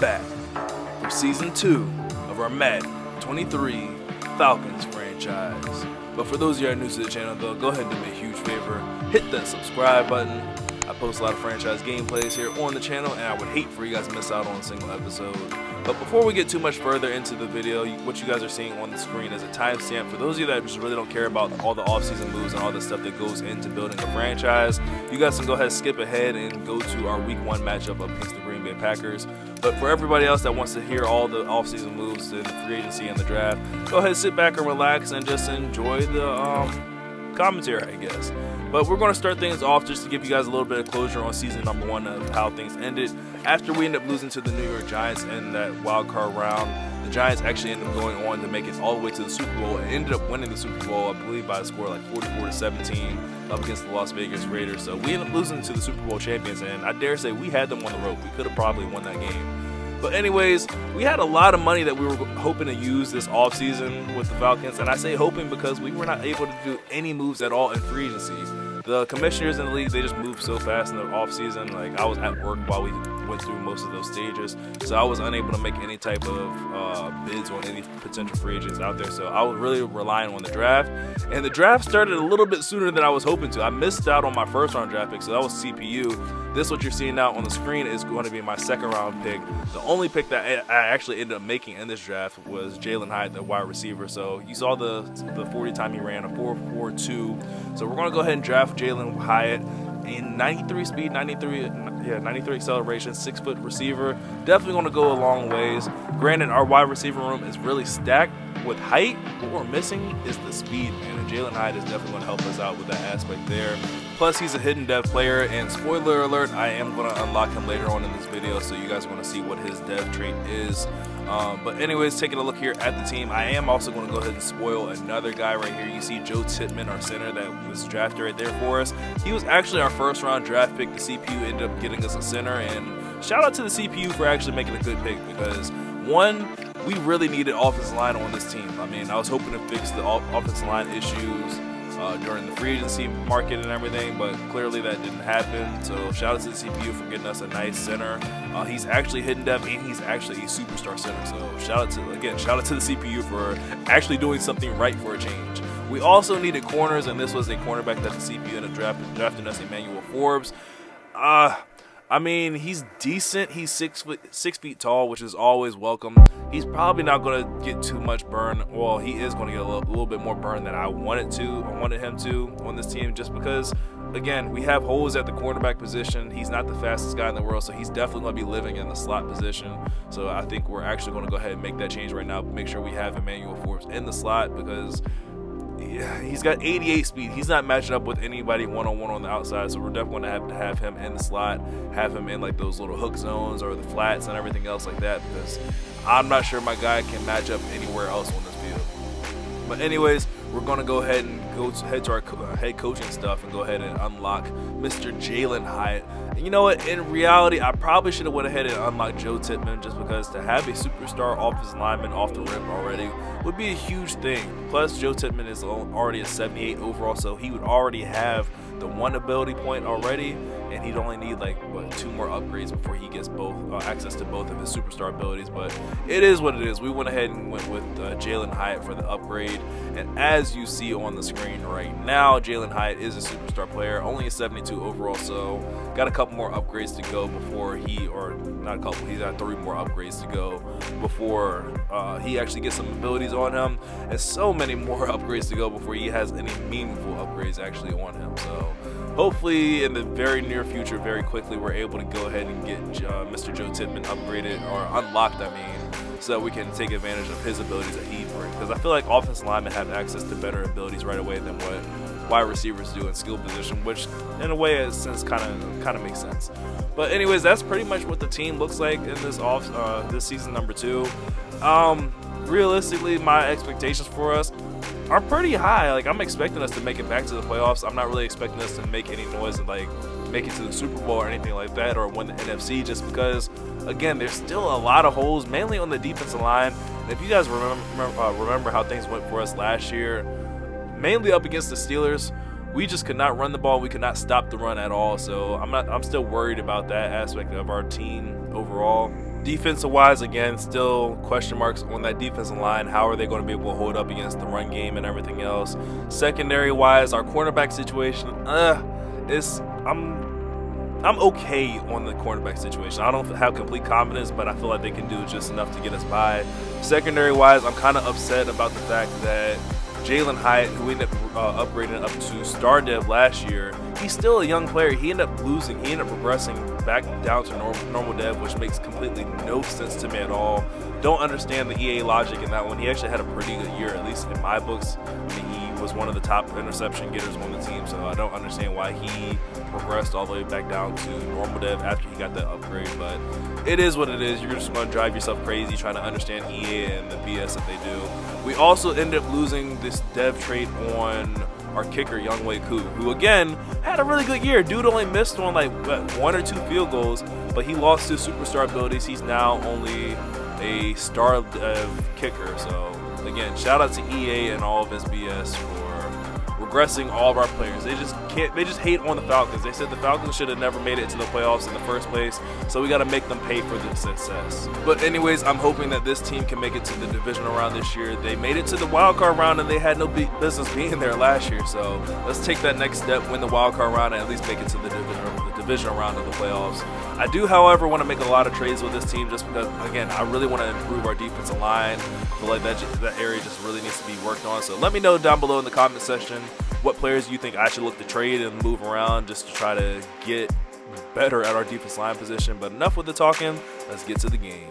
back for Season 2 of our Madden 23 Falcons franchise. But for those of you that are new to the channel, though, go ahead and do me a huge favor. Hit that subscribe button. I post a lot of franchise gameplays here on the channel, and I would hate for you guys to miss out on a single episode. But before we get too much further into the video, what you guys are seeing on the screen is a timestamp. For those of you that just really don't care about all the offseason moves and all the stuff that goes into building a franchise, you guys can go ahead and skip ahead and go to our Week 1 matchup up against the Green Bay Packers. But for everybody else that wants to hear all the offseason moves in the free agency and the draft, go ahead, sit back and relax and just enjoy the commentary, I guess. But we're going to start things off just to give you guys a little bit of closure on season number 1 of how things ended. After we ended up losing to the New York Giants in that wild card round, the Giants actually ended up going on to make it all the way to the Super Bowl and ended up winning the Super Bowl, I believe, by a score like 44-17 up against the Las Vegas Raiders. So we ended up losing to the Super Bowl champions, and I dare say we had them on the rope. We could have probably won that game. But anyways, we had a lot of money that we were hoping to use this offseason with the Falcons. And I say hoping because we were not able to do any moves at all in free agency. The commissioners in the league, they just moved so fast in the offseason. Like, I was at work while we went through most of those stages. So I was unable to make any type of bids on any potential free agents out there. So I was really relying on the draft. And the draft started a little bit sooner than I was hoping to. I missed out on my first round draft pick, so that was CPU. This, what you're seeing now on the screen, is going to be my second round pick. The only pick that I actually ended up making in this draft was Jalen Hyatt, the wide receiver. So you saw the 40 time he ran, a 4.42. So we're going to go ahead and draft Jalen Hyatt in 93 speed, 93 acceleration, 6-foot receiver. Definitely going to go a long ways. Granted, our wide receiver room is really stacked with height. What we're missing is the speed, and Jalen Hyatt is definitely going to help us out with that aspect there. Plus, he's a hidden dev player, and spoiler alert, I am going to unlock him later on in this video, so you guys are going to see what his dev trait is. But anyways, taking a look here at the team, I am also going to go ahead and spoil another guy right here. You see Joe Tittman, our center that was drafted right there for us. He was actually our first round draft pick. The CPU ended up getting us a center, and shout out to the CPU for actually making a good pick because, one, we really needed offensive line on this team. I mean, I was hoping to fix the offensive line issues during the free agency market and everything, but clearly that didn't happen. So shout out to the CPU for getting us a nice center. He's actually hidden depth, and he's actually a superstar center. So shout out to the CPU for actually doing something right for a change. We also needed corners, and this was a cornerback that the CPU ended up drafting us, Emmanuel Forbes. I mean, he's decent. He's 6 feet tall, which is always welcome. He's probably not going to get too much burn. Well, he is going to get a little bit more burn than I wanted him to on this team, just because, again, we have holes at the cornerback position. He's not the fastest guy in the world, so he's definitely going to be living in the slot position. So I think we're actually going to go ahead and make that change right now. Make sure we have Emmanuel Forbes in the slot because he's got 88 speed. He's not matching up with anybody one-on-one on the outside, so we're definitely going to have him in the slot, have him in like those little hook zones or the flats and everything else like that, because I'm not sure my guy can match up anywhere else on this field. But anyways, we're going to go ahead and head to our head coaching stuff and go ahead and unlock Mr. Jalen Hyatt. And you know what? In reality, I probably should have went ahead and unlocked Joe Tittman, just because to have a superstar offensive lineman off the rip already would be a huge thing. Plus, Joe Tittman is already a 78 overall, so he would already have the 1 ability point already, and he'd only need like 2 more upgrades before he gets access to both of his superstar abilities. But it is what it is. We went ahead and went with Jalen Hyatt for the upgrade, and as you see on the screen right now, Jalen Hyatt is a superstar player, only a 72 overall, so got a couple more upgrades to go before he's got 3 more upgrades to go before he actually gets some abilities on him, and so many more upgrades to go before he has any meaningful upgrades actually on him. So hopefully in the very near future, very quickly, we're able to go ahead and get Mr. Joe Tittman upgraded, or unlocked, I mean, so that we can take advantage of his abilities that he brings. Because I feel like offensive linemen have access to better abilities right away than what wide receivers do in skill position, which in a way, in a sense, kind of makes sense. But anyways, that's pretty much what the team looks like in this season number 2. Realistically, my expectations for us are pretty high. Like, I'm expecting us to make it back to the playoffs. I'm not really expecting us to make any noise and like make it to the Super Bowl or anything like that, or win the NFC, just because, again, there's still a lot of holes, mainly on the defensive line. And if you guys remember how things went for us last year, mainly up against the Steelers, we just could not run the ball. We could not stop the run at all. So I'm still worried about that aspect of our team overall. Defensive wise, again, still question marks on that defensive line. How are they going to be able to hold up against the run game and everything else? Secondary wise, our cornerback situation, I'm okay on the cornerback situation. I don't have complete confidence, but I feel like they can do just enough to get us by. Secondary wise, I'm kind of upset about the fact that Jalen Hyatt, who we ended up upgrading up to star dev last year, he's still a young player. He ended up losing. He ended up regressing back down to normal dev, which makes completely no sense to me at all. Don't understand the EA logic in that one. He actually had a pretty good year, at least in my books. I mean, he was one of the top interception getters on the team, so I don't understand why he progressed all the way back down to normal dev after he got that upgrade. But it is what it is. You're just going to drive yourself crazy trying to understand EA and the BS that they do. We also ended up losing this dev trait on our kicker, Younghoe Koo, who again had a really good year. Dude only missed on like 1 or 2 field goals, but he lost his superstar abilities. He's now only a star dev kicker. So again, shout out to EA and all of his BS for regressing all of our players. They just hate on the Falcons. They said the Falcons should have never made it to the playoffs in the first place, so we got to make them pay for the success. But anyways, I'm hoping that this team can make it to the divisional round this year. They made it to the wild card round and they had no business being there last year, so let's take that next step, win the wild card round, and at least make it to the divisional round of the playoffs. I do, however, want to make a lot of trades with this team just because, again, I really want to improve our defensive line. I feel like that area just really needs to be worked on. So let me know down below in the comment section what players you think I should look to trade and move around just to try to get better at our defense line position. But enough with the talking, let's get to the game.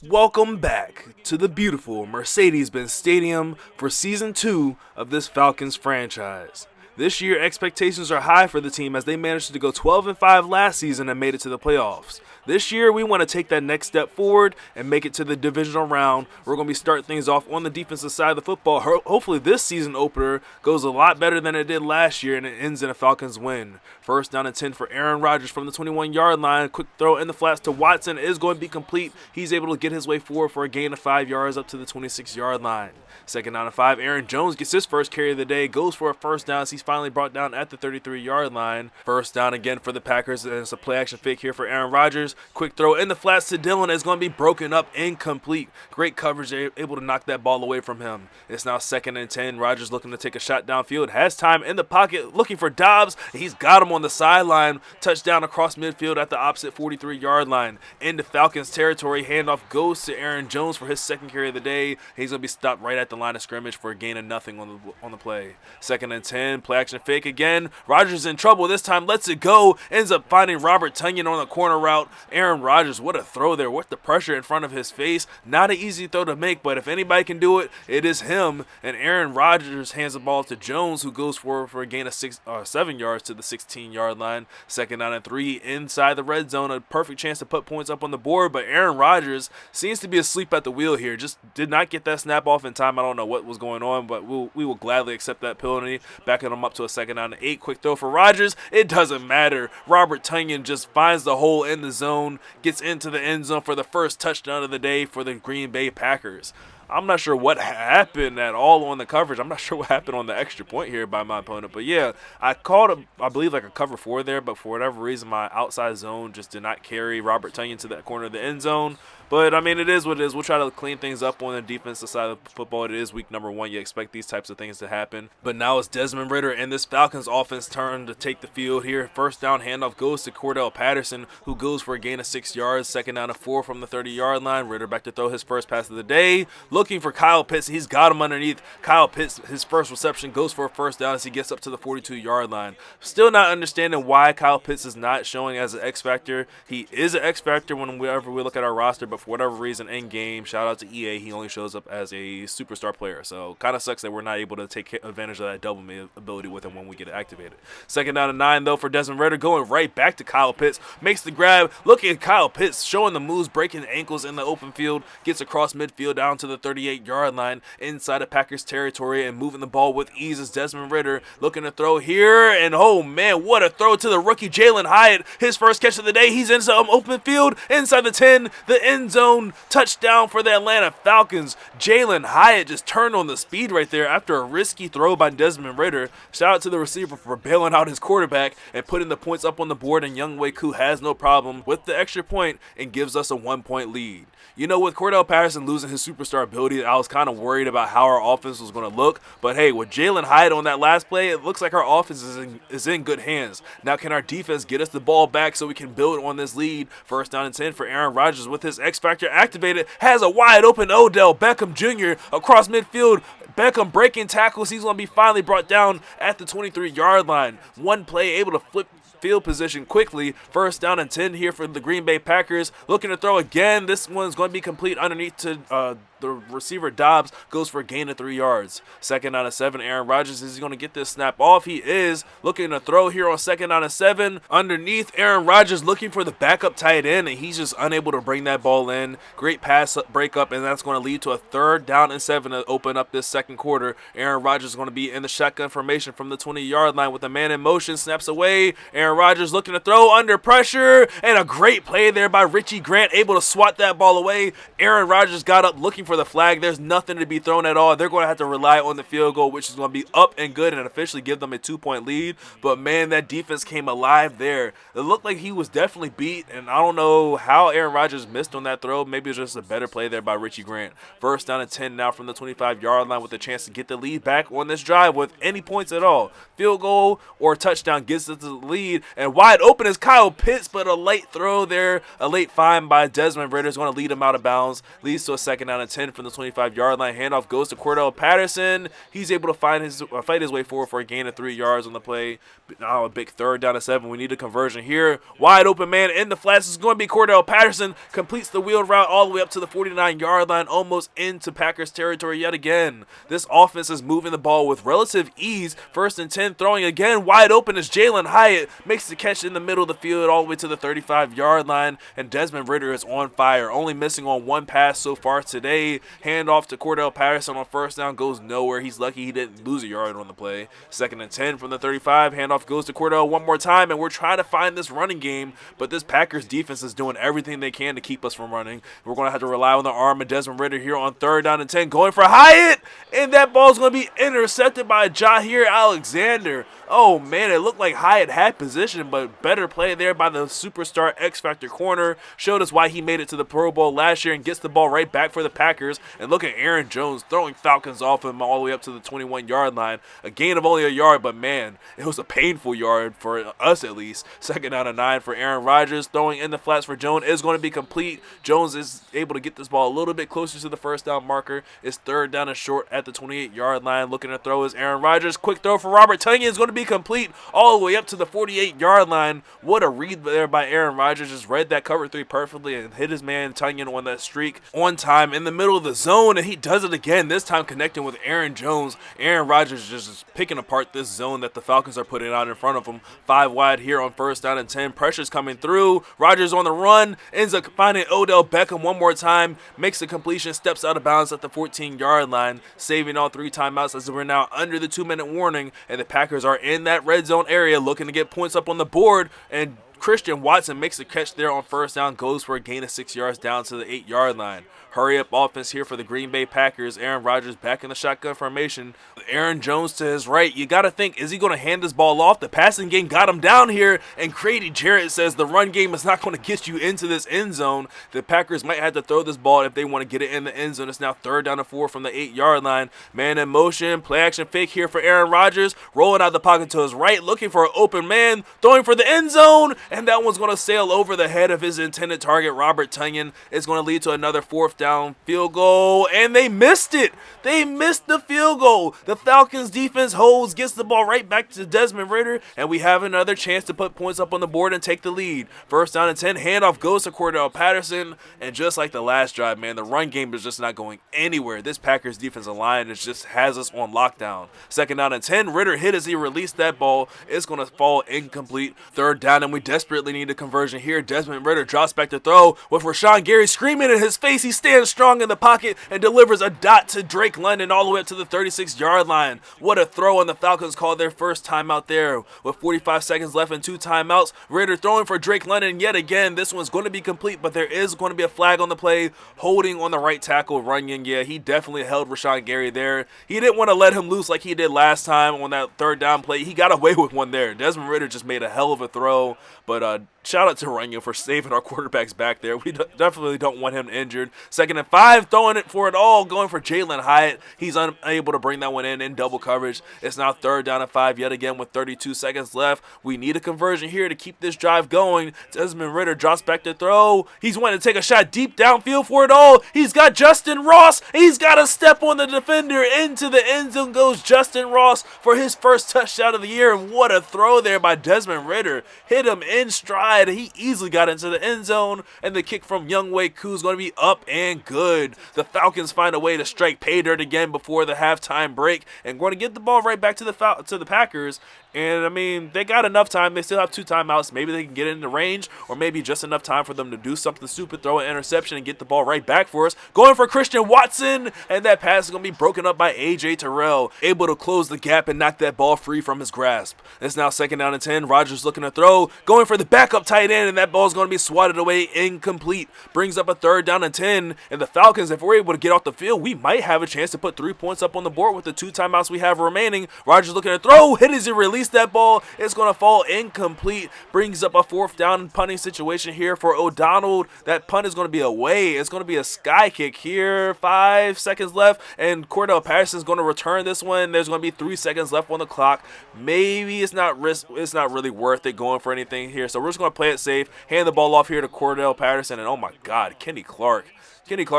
Welcome back to the beautiful Mercedes-Benz Stadium for Season 2 of this Falcons franchise. This year, expectations are high for the team as they managed to go 12-5 last season and made it to the playoffs. This year, we want to take that next step forward and make it to the divisional round. We're going to be starting things off on the defensive side of the football. Hopefully, this season opener goes a lot better than it did last year and it ends in a Falcons win. First down and 10 for Aaron Rodgers from the 21-yard line. Quick throw in the flats to Watson is going to be complete. He's able to get his way forward for a gain of 5 yards up to the 26-yard line. Second down and 5, Aaron Jones gets his first carry of the day, goes for a first down as he's finally brought down at the 33-yard line. First down again for the Packers, and it's a play-action fake here for Aaron Rodgers. Quick throw in the flats to Dillon is going to be broken up, incomplete. Great coverage, they're able to knock that ball away from him. It's now second and 10. Rodgers looking to take a shot downfield, has time in the pocket, looking for Dobbs. He's got him on the sideline. Touchdown across midfield at the opposite 43-yard line. Into Falcons territory, handoff goes to Aaron Jones for his second carry of the day. He's going to be stopped right at the line of scrimmage for a gain of nothing on the play. Second and 10, play action fake again. Rodgers in trouble this time, lets it go, ends up finding Robert Tonyan on the corner route. Aaron Rodgers, what a throw there, with the pressure in front of his face. Not an easy throw to make, but if anybody can do it, it is him. And Aaron Rodgers hands the ball to Jones, who goes forward for a gain of 7 yards to the 16-yard line. Second down and 3 inside the red zone, a perfect chance to put points up on the board, but Aaron Rodgers seems to be asleep at the wheel here. Just did not get that snap off in time. I don't know what was going on, but we will gladly accept that penalty, backing him up to a second down and 8. Quick throw for Rodgers. It doesn't matter. Robert Tonyan just finds the hole in the zone, gets into the end zone for the first touchdown of the day for the Green Bay Packers. I'm not sure what happened at all on the coverage. I'm not sure what happened on the extra point here by my opponent. But, yeah, I called, I believe, like a cover 4 there. But for whatever reason, my outside zone just did not carry Robert Tonyan to that corner of the end zone. But, I mean, it is what it is. We'll try to clean things up on the defensive side of football. It is week number 1. You expect these types of things to happen. But now it's Desmond Ridder and this Falcons offense turn to take the field here. First down handoff goes to Cordell Patterson, who goes for a gain of 6 yards. Second down and 4 from the 30-yard line. Ridder back to throw his first pass of the day. Looking for Kyle Pitts. He's got him underneath. Kyle Pitts, his first reception, goes for a first down as he gets up to the 42-yard line. Still not understanding why Kyle Pitts is not showing as an X factor. He is an X factor whenever we look at our roster, but for whatever reason, in game, shout out to EA, he only shows up as a superstar player. So kind of sucks that we're not able to take advantage of that double ability with him when we get it activated. Second down and 9 though for Desmond Ridder, going right back to Kyle Pitts, makes the grab. Looking at Kyle Pitts showing the moves, breaking ankles in the open field, gets across midfield down to the 38-yard line inside of Packers territory and moving the ball with ease as Desmond Ridder looking to throw here, and oh man, what a throw to the rookie Jalen Hyatt. His first catch of the day. He's in some open field inside the 10, the end end zone. Touchdown for the Atlanta Falcons. Jalen Hyatt just turned on the speed right there after a risky throw by Desmond Ridder. Shout out to the receiver for bailing out his quarterback and putting the points up on the board, and Younghoe Koo has no problem with the extra point and gives us a 1-point lead. You know, with Cordell Patterson losing his superstar ability, I was kind of worried about how our offense was going to look. But hey, with Jalen Hyatt on that last play, it looks like our offense is in good hands. Now, can our defense get us the ball back so we can build on this lead? First down and 10 for Aaron Rodgers with his X Factor activated. Has a wide open Odell Beckham Jr. across midfield. Beckham breaking tackles. He's going to be finally brought down at the 23-yard line. One play, able to flip field position quickly. First down and 10 here for the Green Bay Packers. Looking to throw again. This one's going to be complete underneath to the receiver. Dobbs goes for a gain of 3 yards. Second down and 7. Aaron Rodgers, is he going to get this snap off? He is. Looking to throw here on second down and 7. Underneath, Aaron Rodgers looking for the backup tight end, and he's just unable to bring that ball in. Great pass breakup, and that's going to lead to a 3rd down and 7 to open up this second quarter. Aaron Rodgers is going to be in the shotgun formation from the 20-yard line with a man in motion. Snaps away. Aaron Rodgers looking to throw under pressure, and a great play there by Richie Grant, able to swat that ball away. Aaron Rodgers got up looking for the flag. There's nothing to be thrown at all. They're going to have to rely on the field goal, which is going to be up and good and officially give them a 2-point lead. But man, that defense came alive there. It looked like he was definitely beat, and I don't know how Aaron Rodgers missed on that throw. Maybe it was just a better play there by Richie Grant. First down and 10 now from the 25-yard line with a chance to get the lead back on this drive with any points at all. Field goal or touchdown gets us the lead, and wide open is Kyle Pitts, but a late throw there, a late find by Desmond Ridder is going to lead him out of bounds. Leads to a second down and 10 from the 25-yard line. Handoff goes to Cordell Patterson. He's able to fight his way forward for a gain of 3 yards on the play. Now a big 3rd down and 7. We need a conversion here. Wide open man in the flats is going to be Cordell Patterson. Completes the wheel route all the way up to the 49-yard line, almost into Packers territory yet again. This offense is moving the ball with relative ease. First and 10, throwing again. Wide open is Jalen Hyatt. Makes the catch in the middle of the field all the way to the 35-yard line, and Desmond Ridder is on fire. Only missing on one pass so far today. Handoff to Cordell Patterson on first down goes nowhere. He's lucky he didn't lose a yard on the play. Second and 10 from the 35. Handoff goes to Cordell one more time, and we're trying to find this running game, but this Packers defense is doing everything they can to keep us from running. We're going to have to rely on the arm of Desmond Ridder here on 3rd down and 10, going for Hyatt, and that ball is going to be intercepted by Jair Alexander. Oh man, it looked like Hyatt had position, but better play there by the superstar X Factor corner. Showed us why he made it to the Pro Bowl last year and gets the ball right back for the Packers. And look at Aaron Jones throwing Falcons off him all the way up to the 21-yard line. A gain of only a yard, but man, it was a painful yard for us at least. Second down and 9 for Aaron Rodgers. Throwing in the flats for Jones is going to be complete. Jones is able to get this ball a little bit closer to the first down marker. It's 3rd down and short at the 28-yard line. Looking to throw is Aaron Rodgers. Quick throw for Robert Tonyan is going to be complete all the way up to the 48-yard line. What a read there by Aaron Rodgers. Just read that cover 3 perfectly and hit his man Tonyan on that streak on time in the middle of the zone, and he does it again, this time connecting with Aaron Jones. Aaron Rodgers just picking apart this zone that the Falcons are putting out in front of him. 5 wide here on first down and 10. Pressure's coming through. Rodgers on the run, ends up finding Odell Beckham one more time, makes the completion, steps out of bounds at the 14-yard line, saving all 3 timeouts as we're now under the 2-minute warning, and the Packers are in that red zone area looking to get points up on the board, and Christian Watson makes a catch there on first down, goes for a gain of 6 yards down to the 8-yard line. Hurry up offense here for the Green Bay Packers. Aaron Rodgers back in the shotgun formation. Aaron Jones to his right. You got to think, is he going to hand this ball off? The passing game got him down here, and Grady Jarrett says the run game is not going to get you into this end zone. The Packers might have to throw this ball if they want to get it in the end zone. It's now 3rd down and 4 from the 8-yard line. Man in motion. Play action fake here for Aaron Rodgers. Rolling out the pocket to his right, looking for an open man. Throwing for the end zone, and that one's going to sail over the head of his intended target, Robert Tonyan. It's going to lead to another 4th down field goal, and they missed it. They missed the field goal. The Falcons defense holds, gets the ball right back to Desmond Ridder, and we have another chance to put points up on the board and take the lead. First down and 10, handoff goes to Cordell Patterson, and just like the last drive, man, the run game is just not going anywhere. This Packers defensive line just has us on lockdown. Second down and 10, Ridder hit as he released that ball. It's going to fall incomplete. 3rd down, and we desperately need a conversion here. Desmond Ridder drops back to throw with Rashawn Gary screaming in his face. He stands strong in the pocket and delivers a dot to Drake London all the way up to the 36-yard line. What a throw, and the Falcons called their first timeout there. With 45 seconds left and 2 timeouts, Ridder throwing for Drake London yet again. This one's going to be complete, but there is going to be a flag on the play. Holding on the right tackle, Runyon. Yeah, he definitely held Rashawn Gary there. He didn't want to let him loose like he did last time on that third down play. He got away with one there. Desmond Ridder just made a hell of a throw, but shout out to Runyon for saving our quarterbacks back there. We definitely don't want him injured. 2nd and 5, throwing it for it all, going for Jalen Hyatt. He's unable to bring that one in double coverage. It's now 3rd down and 5 yet again with 32 seconds left. We need a conversion here to keep this drive going. Desmond Ridder drops back to throw. He's wanting to take a shot deep downfield for it all. He's got Justin Ross. He's got a step on the defender. Into the end zone goes Justin Ross for his first touchdown of the year. And what a throw there by Desmond Ridder. Hit him in stride. He easily got into the end zone, and the kick from Younghoe Koo is going to be up and good. The Falcons find a way to strike pay dirt again before the halftime break and going to get the ball right back to the Packers. And, I mean, they got enough time. They still have 2 timeouts. Maybe they can get into range, or maybe just enough time for them to do something stupid, throw an interception, and get the ball right back for us. Going for Christian Watson, and that pass is going to be broken up by A.J. Terrell, able to close the gap and knock that ball free from his grasp. It's now 2nd down and 10. Rodgers looking to throw, going for the backup tight end, and that ball is going to be swatted away incomplete. Brings up a 3rd down and 10, and the Falcons, if we're able to get off the field, we might have a chance to put 3 points up on the board with the 2 timeouts we have remaining. Rodgers looking to throw, hit as he released that ball. It's going to fall incomplete. Brings up a 4th down punting situation here for O'Donnell. That punt is going to be away. It's going to be a sky kick here. 5 seconds left, and Cordell Patterson is going to return this one. There's going to be 3 seconds left on the clock. Maybe it's not really worth it going for anything here, so we're just going to play it safe. Hand the ball off here to Cordell Patterson, and oh my God, Kenny Clark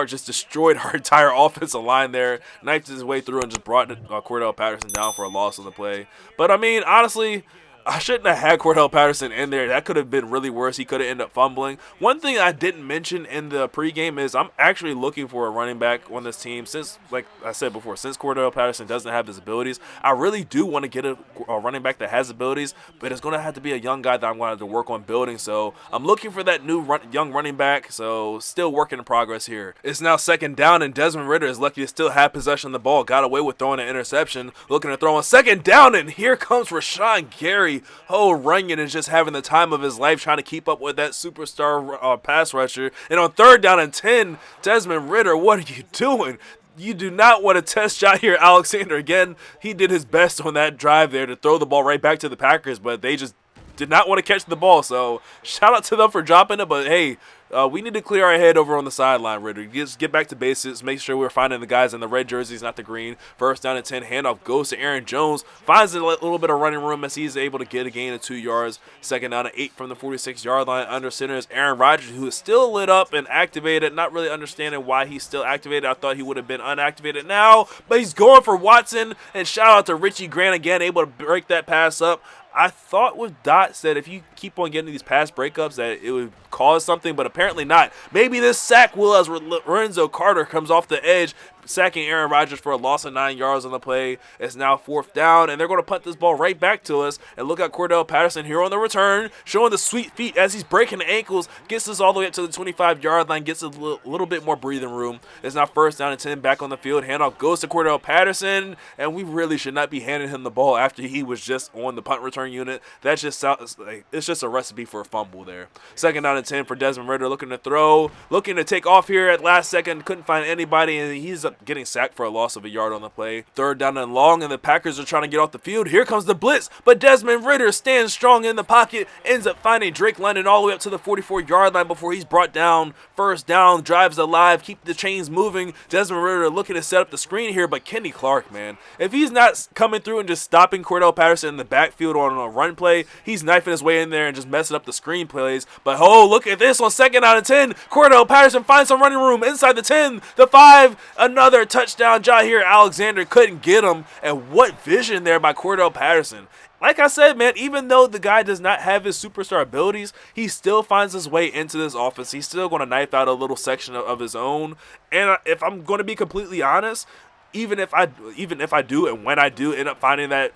just destroyed our entire offensive line there, knifed his way through and just brought Cordell Patterson down for a loss on the play. But, I mean, honestly, I shouldn't have had Cordell Patterson in there. That could have been really worse. He could have ended up fumbling. One thing I didn't mention in the pregame is I'm actually looking for a running back on this team. Since, like I said before, since Cordell Patterson doesn't have his abilities, I really do want to get a running back that has abilities, but it's going to have to be a young guy that I'm going to have to work on building. So I'm looking for that new young running back, so still working in progress here. It's now 2nd down, and Desmond Ridder is lucky to still have possession of the ball. Got away with throwing an interception. Looking to throw on 2nd down, and here comes Rashawn Gary. Oh, Runyon is just having the time of his life trying to keep up with that superstar pass rusher. And on 3rd down and 10, Desmond Ridder, what are you doing? You do not want to test Jair Alexander again. He did his best on that drive there to throw the ball right back to the Packers, but they just did not want to catch the ball. So shout out to them for dropping it, but hey, we need to clear our head over on the sideline, Ridder. Just get back to basics. Make sure we're finding the guys in the red jerseys, not the green. 1st down and 10. Handoff goes to Aaron Jones. Finds a little bit of running room as he's able to get a gain of 2 yards. 2nd down and 8 from the 46-yard line. Under center is Aaron Rodgers, who is still lit up and activated. Not really understanding why he's still activated. I thought he would have been unactivated now, but he's going for Watson. And shout out to Richie Grant again, able to break that pass up. I thought with dots that if you keep on getting these pass breakups that it would cause something, but apparently not. Maybe this sack will as Lorenzo Carter comes off the edge, sacking Aaron Rodgers for a loss of 9 yards on the play. It's now 4th down, and they're going to punt this ball right back to us. And look at Cordell Patterson here on the return, showing the sweet feet as he's breaking the ankles, gets us all the way up to the 25-yard line, gets a little bit more breathing room. It's now 1st down and 10, back on the field. Handoff goes to Cordell Patterson, and we really should not be handing him the ball after he was just on the punt return unit. That just sounds like it's just a recipe for a fumble there. 2nd down and 10 for Desmond Ridder, looking to throw, looking to take off here at last second, couldn't find anybody, and he's getting sacked for a loss of a yard on the play. 3rd down and long, and the Packers are trying to get off the field. Here comes the blitz, but Desmond Ridder stands strong in the pocket, ends up finding Drake London all the way up to the 44-yard line before he's brought down. 1st down, drives alive, keep the chains moving. Desmond Ridder looking to set up the screen here, but Kenny Clark, man, if he's not coming through and just stopping Cordell Patterson in the backfield on a run play, he's knifing his way in there and just messing up the screen plays. But oh, look at this on 2nd down and 10. Cordell Patterson finds some running room inside the 10, the 5, another touchdown. Jair Alexander couldn't get him, and what vision there by Cordell Patterson. Like I said, man, even though the guy does not have his superstar abilities, he still finds his way into this offense. He's still going to knife out a little section of his own. And if I'm going to be completely honest, even if I do and when I do end up finding that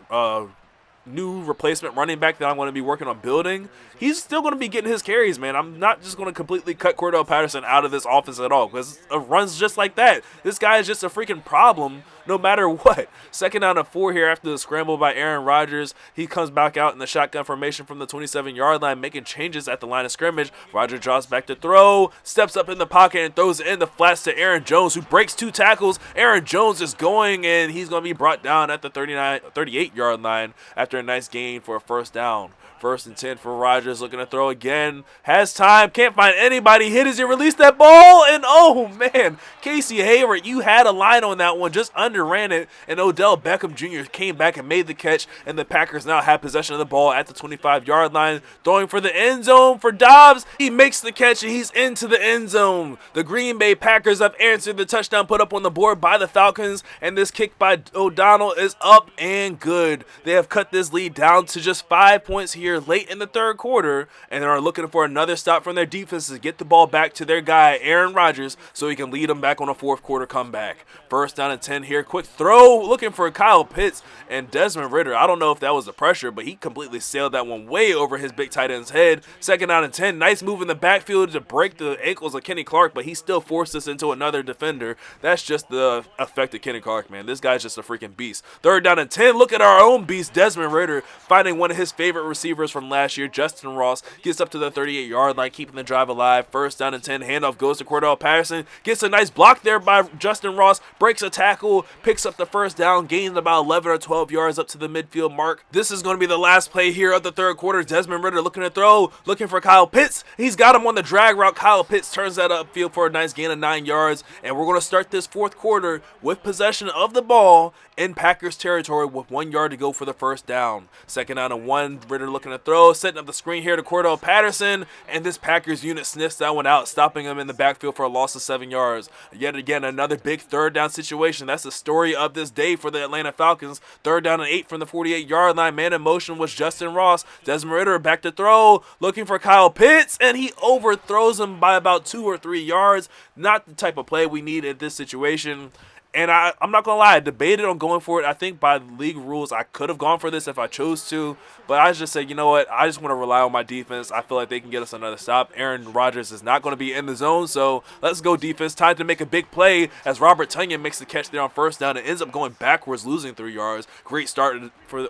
new replacement running back that I'm going to be working on building, he's still going to be getting his carries, man. I'm not just going to completely cut Cordell Patterson out of this offense at all, because it runs just like that. This guy is just a freaking problem no matter what. 2nd down and 4 here after the scramble by Aaron Rodgers. He comes back out in the shotgun formation from the 27-yard line, making changes at the line of scrimmage. Rodgers draws back to throw, steps up in the pocket and throws it in the flats to Aaron Jones, who breaks 2 tackles. Aaron Jones is going, and he's going to be brought down at the 38-yard line after a nice gain for a 1st down. 1st and 10 for Rodgers, looking to throw again. Has time, can't find anybody. Hit as he released that ball, and oh man, Casey Hayward, you had a line on that one, just underran it, and Odell Beckham Jr. came back and made the catch, and the Packers now have possession of the ball at the 25-yard line, throwing for the end zone for Dobbs. He makes the catch, and he's into the end zone. The Green Bay Packers have answered the touchdown put up on the board by the Falcons, and this kick by O'Donnell is up and good. They have cut this lead down to just 5 points here late in the 3rd quarter, and they are looking for another stop from their defense to get the ball back to their guy Aaron Rodgers so he can lead them back on a 4th quarter comeback. 1st down and 10 here, quick throw looking for Kyle Pitts and Desmond Ridder. I don't know if that was the pressure, but he completely sailed that one way over his big tight end's head. 2nd down and 10, nice move in the backfield to break the ankles of Kenny Clark, but he still forced us into another defender. That's just the effect of Kenny Clark, man. This guy's just a freaking beast. 3rd down and 10, look at our own beast Desmond Ridder finding one of his favorite receivers from last year. Justin Ross gets up to the 38-yard line, keeping the drive alive. 1st down and 10, handoff goes to Cordell Patterson, gets a nice block there by Justin Ross, breaks a tackle, picks up the 1st down, gains about 11 or 12 yards up to the midfield mark. This is going to be the last play here of the 3rd quarter. Desmond Ridder looking to throw, looking for Kyle Pitts. He's got him on the drag route. Kyle Pitts turns that upfield for a nice gain of 9 yards, and we're going to start this 4th quarter with possession of the ball in Packers territory with 1 yard to go for the 1st down. 2nd down and 1, Ridder looking to throw, setting up the screen here to Cordell Patterson, and this Packers unit sniffs that one out, stopping him in the backfield for a loss of 7 yards. Yet again, another big 3rd down situation. That's the story of this day for the Atlanta Falcons. 3rd down and 8 from the 48-yard line. Man in motion was Justin Ross. Desmond Ridder back to throw, looking for Kyle Pitts, and he overthrows him by about 2 or 3 yards. Not the type of play we need in this situation. And I'm not going to lie, I debated on going for it. I think by league rules, I could have gone for this if I chose to. But I just said, you know what, I just want to rely on my defense. I feel like they can get us another stop. Aaron Rodgers is not going to be in the zone, so let's go defense. Time to make a big play as Robert Tonyan makes the catch there on 1st down and ends up going backwards, losing 3 yards. Great start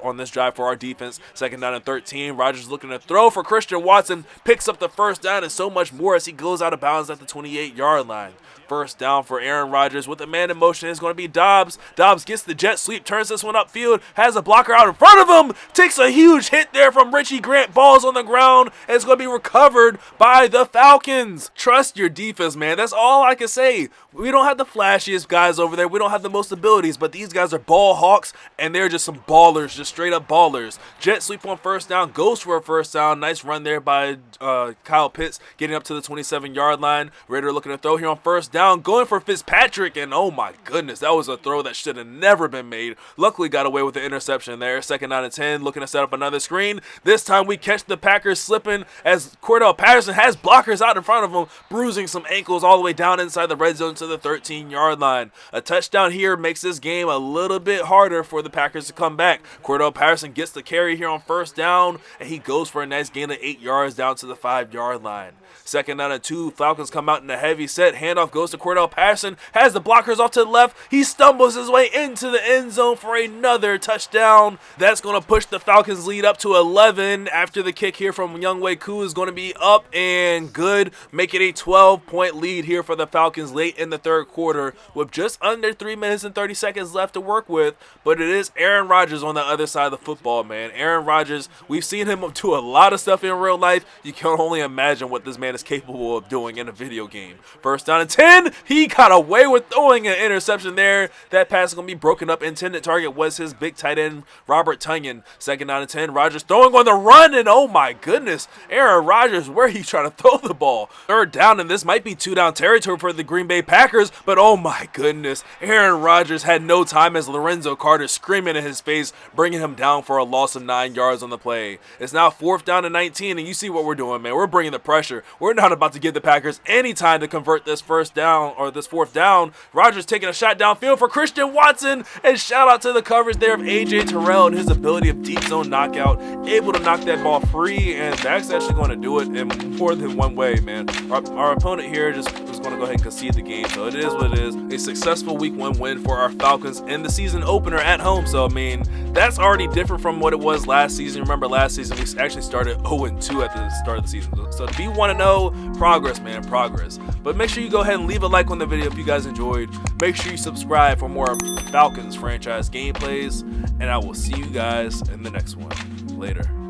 on this drive for our defense. 2nd down and 13. Rodgers looking to throw for Christian Watson. Picks up the 1st down and so much more as he goes out of bounds at the 28-yard line. 1st down for Aaron Rodgers with a man in motion is going to be Dobbs. Dobbs gets the jet sweep, turns this one upfield, has a blocker out in front of him, takes a huge hit there from Richie Grant, balls on the ground, and it's going to be recovered by the Falcons. Trust your defense, man. That's all I can say. We don't have the flashiest guys over there. We don't have the most abilities, but these guys are ball hawks, and they're just some ballers, just straight up ballers. Jet sweep on 1st down, goes for a 1st down. Nice run there by Kyle Pitts, getting up to the 27-yard line. Ridder looking to throw here on 1st down, going for Fitzpatrick, and oh my goodness, that was a throw that should have never been made. Luckily got away with the interception there. 2nd down and 10, looking to set up another screen. This time we catch the Packers slipping as Cordell Patterson has blockers out in front of him, bruising some ankles all the way down inside the red zone to the 13-yard line. A touchdown here makes this game a little bit harder for the Packers to come back. Cordell Patterson gets the carry here on 1st down, and he goes for a nice gain of 8 yards down to the 5-yard line. 2nd down and 2, Falcons come out in a heavy set. Handoff goes to Cordell Patterson, has the blockers off to the left. He stumbles his way into the end zone for another touchdown. That's going to push the Falcons lead up to 11 after the kick here from Younghoe Koo is going to be up and good. Make it a 12-point lead here for the Falcons late in the 3rd quarter with just under 3 minutes and 30 seconds left to work with. But it is Aaron Rodgers on the other side of the football, man. Aaron Rodgers, we've seen him do a lot of stuff in real life. You can only imagine what this man is capable of doing in a video game. 1st down and 10. He got away with throwing an interception there. That pass is going to be broken up. Intended target was his big tight end, Robert Tonyan. 2nd down and 10. Rodgers throwing on the run, and oh my goodness, Aaron Rodgers, where he trying to throw the ball? 3rd down, and this might be 2-down territory for the Green Bay Packers, but oh my goodness, Aaron Rodgers had no time as Lorenzo Carter screaming in his face, bringing him down for a loss of 9 yards on the play. It's now 4th down and 19, and you see what we're doing, man. We're bringing the pressure. We're not about to give the Packers any time to convert this 1st down or this 4th down. Rodgers taking a shot. shot downfield for Christian Watson, and shout out to the coverage there of AJ Terrell and his ability of deep zone knockout, able to knock that ball free, and that's actually going to do it in more than one way, man. Our opponent here just was going to go ahead and concede the game, so it is what it is. A successful week 1 win for our Falcons in the season opener at home, so I mean, that's already different from what it was last season. Remember last season we actually started 0-2 at the start of the season, so to be 1-0, progress, man, progress. But make sure you go ahead and leave a like on the video if you guys enjoyed. Make sure you subscribe for more Falcons franchise gameplays, and I will see you guys in the next one. Later.